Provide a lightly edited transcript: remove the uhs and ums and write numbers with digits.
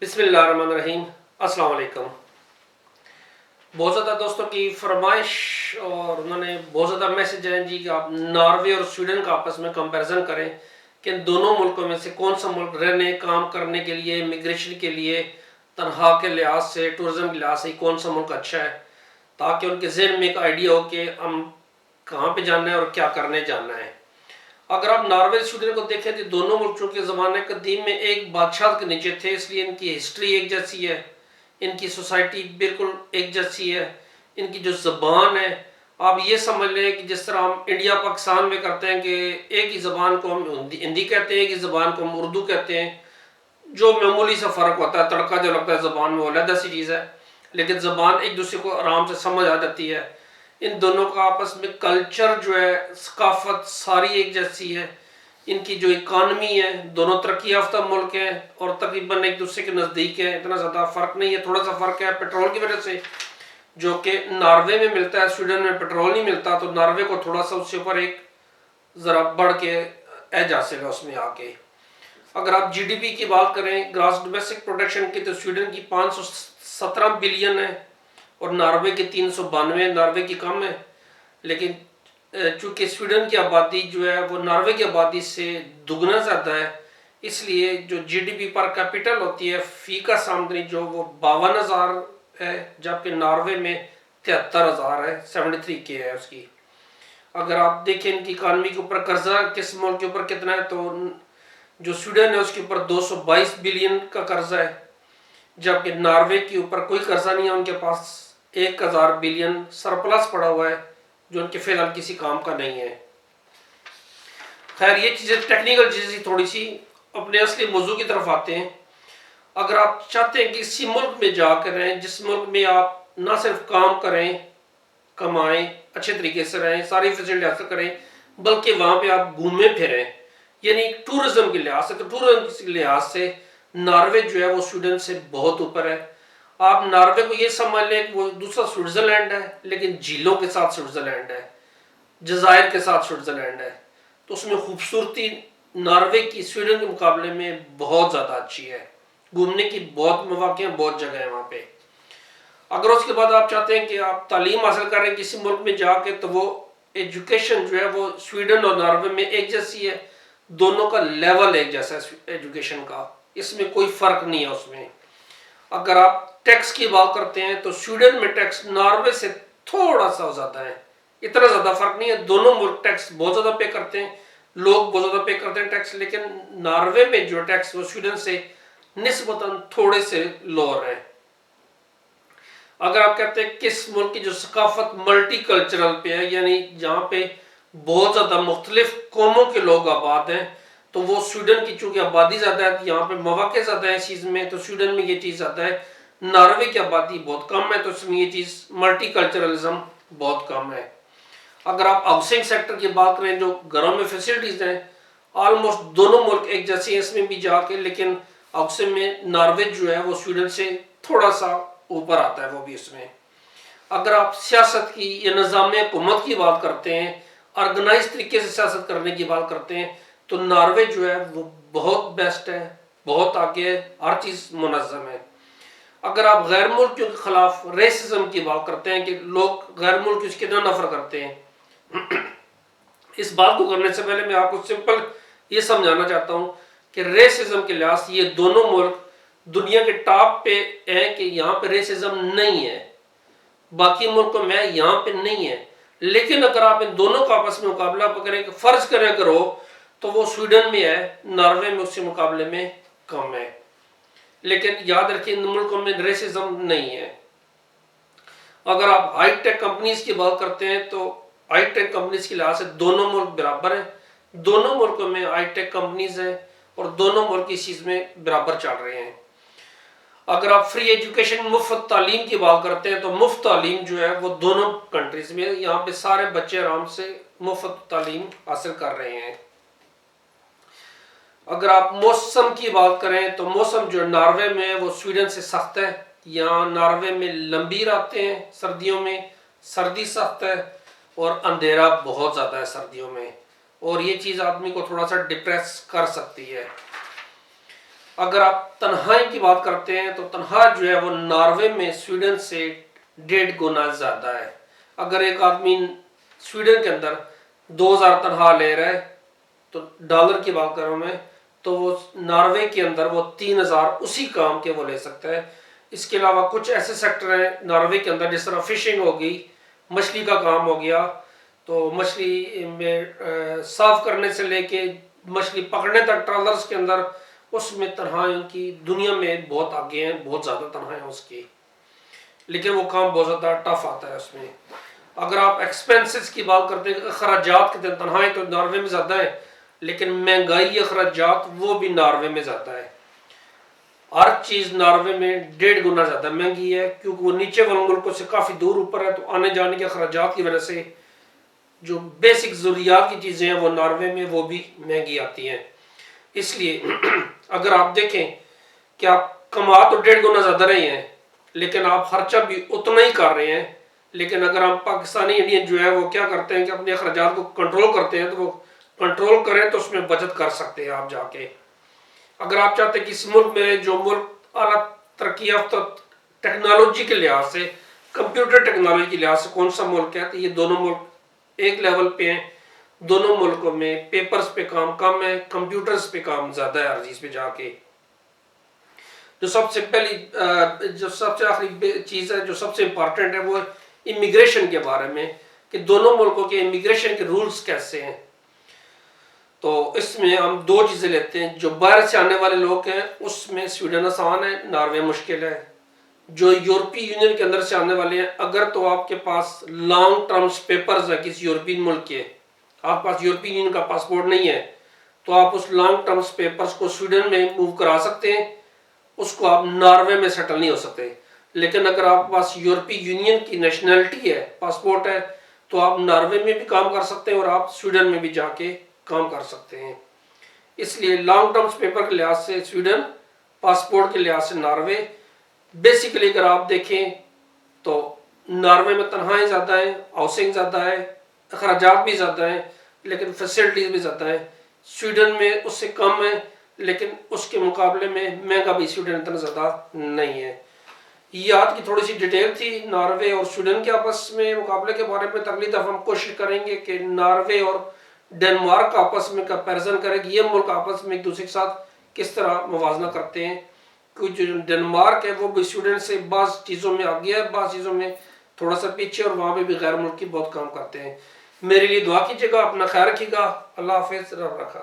बिस्मिल्लाहिर्रहमानिर्रहीम। अस्सलाम वालेकुम। बहुत ज़्यादा दोस्तों की फरमाइश और उन्होंने बहुत ज़्यादा मैसेज हैं जी कि आप नॉर्वे और स्वीडन का आपस में कंपैरिजन करें कि इन दोनों मुल्कों में से कौन सा मुल्क रहने काम करने के लिए, इमिग्रेशन के लिए, तनख्वाह के लिहाज से, टूरिज़म के लिहाज से कौन सा मुल्क अच्छा है, ताकि उनके जहन में एक आइडिया हो कि हम कहाँ पे जाना है और क्या करने जाना है। अगर आप नॉर्वे स्वीडन को देखें तो दोनों मुल्कों के ज़माने कदीम में एक बादशाह के नीचे थे, इसलिए इनकी हिस्ट्री एक जैसी है, इनकी सोसाइटी बिल्कुल एक जैसी है, इनकी जो ज़बान है आप ये समझ लें कि जिस तरह हम इंडिया पाकिस्तान में करते हैं कि एक ही ज़बान को हम हिंदी कहते हैं, एक ही ज़बान को हम उर्दू कहते हैं, जो मामूली सा फ़र्क होता है, तड़का जो लगता है ज़बान में वो अलग सी चीज़ है, लेकिन ज़बान एक दूसरे को आराम से समझ आ जाती है। इन दोनों का आपस में कल्चर जो है, सकाफत सारी एक जैसी है। इनकी जो इकानमी है, दोनों तरक्की याफ्ता मुल्क हैं और तकरीबन एक दूसरे के नज़दीक है, इतना ज़्यादा फ़र्क नहीं है। थोड़ा सा फ़र्क है पेट्रोल की वजह से, जो कि नॉर्वे में मिलता है, स्वीडन में पेट्रोल नहीं मिलता, तो नॉर्वे को थोड़ा सा उससे ऊपर एक ज़रा बढ़ के एज हासिल है उसमें आके। अगर आप जीडीपी की बात करें, ग्रॉस डोमेस्टिक प्रोडक्शन की, तो स्वीडन की 517 बिलियन है और नॉर्वे की 392, नॉर्वे की कम है। लेकिन चूँकि स्वीडन की आबादी जो है वो नॉर्वे की आबादी से दुगना ज़्यादा है, इसलिए जो जीडीपी पर कैपिटल होती है फी का आमदनी जो वो 52,000 है, जबकि नॉर्वे में 73,000 है, 73K है उसकी। अगर आप देखें इनकी इकानमी के ऊपर कर्जा किस मुल्क के ऊपर कितना है, तो जो स्वीडन है उसके ऊपर 222 बिलियन का कर्जा है, जबकि नॉर्वे के ऊपर कोई कर्जा नहीं है, उनके पास 1,000 बिलियन सरप्लस पड़ा हुआ है जो उनके फिलहाल किसी काम का नहीं है। खैर ये चीज़ें टेक्निकल चीज़ें थोड़ी सी, अपने असली मौजू की तरफ आते हैं। अगर आप चाहते हैं कि किसी मुल्क में जाकर रहें जिस मुल्क में आप ना सिर्फ काम करें, कमाएं, अच्छे तरीके से रहें, सारी फैसिलिटी हासिल करें, बल्कि वहाँ पे आप घूमें फिरें, यानी टूरिज्म के लिहाज से, तो टूरिज्म के लिहाज से नॉर्वे जो है वो स्वीडन से बहुत ऊपर है। आप नॉर्वे को ये समझ लें कि वो दूसरा स्विट्ज़रलैंड है, लेकिन झीलों के साथ स्विट्ज़रलैंड है, जज़ायर के साथ स्विट्ज़रलैंड है, तो उसमें खूबसूरती नॉर्वे की स्वीडन के मुकाबले में बहुत ज़्यादा अच्छी है। घूमने की बहुत मौके हैं, बहुत जगह है वहाँ पे। अगर उसके बाद आप चाहते हैं कि आप तालीम हासिल करें किसी मुल्क में जाके, तो वो एजुकेशन जो है वो स्वीडन और नॉर्वे में एक जैसी है, दोनों का लेवल एक जैसा है एजुकेशन का, इसमें कोई फ़र्क नहीं है उसमें। अगर आप टैक्स की बात करते हैं तो स्वीडन में टैक्स नॉर्वे से थोड़ा सा ज़्यादा है, इतना ज़्यादा फर्क नहीं है। दोनों मुल्क टैक्स बहुत ज़्यादा पे करते हैं, लोग बहुत ज़्यादा पे करते हैं टैक्स, लेकिन नॉर्वे में जो टैक्स वो स्वीडन से निस्बतन थोड़े से लोअर है। अगर आप कहते हैं किस मुल्क की जो सकाफत मल्टी कल्चरल पे है, यानी जहाँ पे बहुत ज़्यादा मुख्तलिफ कौमों के लोग आबाद हैं, तो वो स्वीडन की चूँकि आबादी ज़्यादा है, यहाँ पे मौके ज़्यादा है इस चीज़ में, तो स्वीडन में ये चीज़ ज़्यादा है। नॉर्वे की आबादी बहुत कम है, तो इसमें ये चीज़ मल्टी कल्चरलिज्म बहुत कम है। अगर आप हाउसिंग सेक्टर की बात करें, जो घरों में फैसिलिटीज़ हैं, ऑलमोस्ट दोनों मुल्क एक जैसे हैं इसमें भी जाके, लेकिन हाउसिंग में नॉर्वे जो है वो स्वीडन से थोड़ा सा ऊपर आता है वो भी इसमें। अगर आप सियासत की या निज़ाम हुकूमत की बात करते हैं, ऑर्गेनाइज तरीके से सियासत करने की बात करते हैं, तो नॉर्वे जो है वो बहुत बेस्ट है, बहुत आगे है, हर चीज़ मुनज़्ज़म है। अगर आप गैर मुल्कियों के खिलाफ रेसिज्म की बात करते हैं कि लोग गैर मुल्कियों से कितना नफरत करते हैं, इस बात को करने से पहले मैं आपको सिंपल ये समझाना चाहता हूँ कि रेसिज्म के लिहाज से ये दोनों मुल्क दुनिया के टॉप पे हैं कि यहाँ पे रेसिज्म नहीं है, बाकी मुल्कों में यहाँ पे नहीं है। लेकिन अगर आप इन दोनों का आपस में मुकाबला करें, फ़र्ज करें अगर हो, तो वो स्वीडन में है, नॉर्वे में उसके मुकाबले में कम है। लेकिन याद रखिए इन मुल्कों में रेसिज्म नहीं है। अगर आप हाई टेक कंपनीज की बात करते हैं, तो हाई टेक कंपनीज के लिहाज से दोनों मुल्क बराबर हैं, दोनों मुल्कों में हाई टेक कंपनीज हैं और दोनों मुल्क इस चीज़ में बराबर चल रहे हैं। अगर आप फ्री एजुकेशन, मुफ्त तालीम की बात करते हैं, तो मुफ्त तालीम जो है वो दोनों कंट्रीज में, यहाँ पे सारे बच्चे आराम से मुफ्त तालीम हासिल कर रहे हैं। अगर आप मौसम की बात करें, तो मौसम जो नॉर्वे में है वो स्वीडन से सख्त है। यहाँ नॉर्वे में लंबी रातें हैं, सर्दियों में सर्दी सख्त है और अंधेरा बहुत ज़्यादा है सर्दियों में, और ये चीज़ आदमी को थोड़ा सा डिप्रेस कर सकती है। اگر آپ تنہائی کی بات کرتے ہیں تو تنہا جو ہے وہ ناروے میں سویڈن سے 1.5 گنا زیادہ ہے. اگر ایک آدمی سویڈن کے اندر 2000 تنہا لے رہا ہے تو ڈالر کی بات کروں میں تو وہ ناروے کے اندر وہ 3000 اسی کام کے وہ لے سکتا ہے. اس کے علاوہ کچھ ایسے سیکٹر ہیں ناروے کے اندر جس طرح فشنگ ہو گئی, مچھلی کا کام ہو گیا, تو مچھلی میں صاف کرنے سے لے کے مچھلی پکڑنے تک ٹرالرز کے اندر, اس میں تنہائیوں کی دنیا میں بہت آگے ہیں, بہت زیادہ تنہائیاں اس کی, لیکن وہ کام بہت زیادہ ٹف آتا ہے اس میں. اگر آپ ایکسپینسز کی بات کرتے ہیں, اخراجات کے تنہائی تو ناروے میں زیادہ ہے, لیکن مہنگائی اخراجات وہ بھی ناروے میں زیادہ ہے. ہر چیز ناروے میں 1.5 گنا زیادہ مہنگی ہے, کیونکہ وہ نیچے والے ملکوں سے کافی دور اوپر ہے, تو آنے جانے کے اخراجات کی وجہ سے جو بیسک ضروریات کی چیزیں ہیں وہ ناروے میں وہ بھی مہنگی آتی ہیں. اس لیے اگر آپ دیکھیں کہ آپ کما تو 1.5 گنا زیادہ رہے ہیں, لیکن آپ خرچہ بھی اتنا ہی کر رہے ہیں. لیکن اگر ہم پاکستانی انڈین جو ہے وہ کیا کرتے ہیں کہ اپنے اخراجات کو کنٹرول کرتے ہیں, تو وہ کنٹرول کریں تو اس میں بچت کر سکتے ہیں آپ جا کے. اگر آپ چاہتے ہیں کہ اس ملک میں جو ملک اعلیٰ ترقی یافتہ ٹیکنالوجی کے لحاظ سے, کمپیوٹر ٹیکنالوجی کے لحاظ سے کون سا ملک ہے, تو یہ دونوں ملک ایک لیول پہ ہیں. دونوں ملکوں میں پیپرز پہ کام کم ہے, کمپیوٹرز پہ کام زیادہ ہے ہر چیز پہ جا کے. جو سب سے پہلی جو سب سے آخری چیز ہے جو سب سے امپارٹنٹ ہے وہ امیگریشن کے بارے میں, کہ دونوں ملکوں کے امیگریشن کے رولز کیسے ہیں. تو اس میں ہم 2 چیزیں لیتے ہیں. جو باہر سے آنے والے لوگ ہیں اس میں سویڈن آسان ہے, ناروے مشکل ہے. جو یورپی یونین کے اندر سے آنے والے ہیں, اگر تو آپ کے پاس لانگ ٹرمز پیپرز ہے کسی یورپین ملک کے, آپ پاس یورپی یونین کا پاسپورٹ نہیں ہے, تو آپ اس لانگ ٹرمز پیپرز کو سویڈن میں موو کرا سکتے ہیں, اس کو آپ ناروے میں سیٹل نہیں ہو سکتے. لیکن اگر آپ پاس یورپی یونین کی نیشنلٹی ہے, پاسپورٹ ہے, تو آپ ناروے میں بھی کام کر سکتے ہیں اور آپ سویڈن میں بھی جا کے کام کر سکتے ہیں. اس لیے لانگ ٹرمز پیپر کے لحاظ سے سویڈن, پاسپورٹ کے لحاظ سے ناروے. بیسیکلی اگر آپ دیکھیں تو ناروے میں تنہائیں زیادہ ہیں, ہاؤسنگ زیادہ ہے, اخراجات بھی زیادہ ہیں, لیکن فیسلٹیز بھی زیادہ ہیں. سویڈن میں اس سے کم ہے, لیکن اس کے مقابلے میں مہنگا بھی سویڈن اتنا زیادہ نہیں ہے. یہ آج کی تھوڑی سی ڈیٹیل تھی ناروے اور سویڈن کے آپس میں مقابلے کے بارے میں. اگلی دفعہ ہم کوشش کریں گے کہ ناروے اور ڈنمارک آپس میں کمپیریزن کریں کہ یہ ملک آپس میں ایک دوسرے کے ساتھ کس طرح موازنہ کرتے ہیں. کیونکہ جو ڈنمارک ہے وہ بھی سویڈن سے بعض چیزوں میں آگے ہے, بعض چیزوں میں تھوڑا سا پیچھے, اور وہاں پہ بھی غیر ملکی بہت کام کرتے ہیں. میرے لیے دعا کیجیے گا, اپنا خیال رکھیے گا. اللہ حافظ, رب رکھا.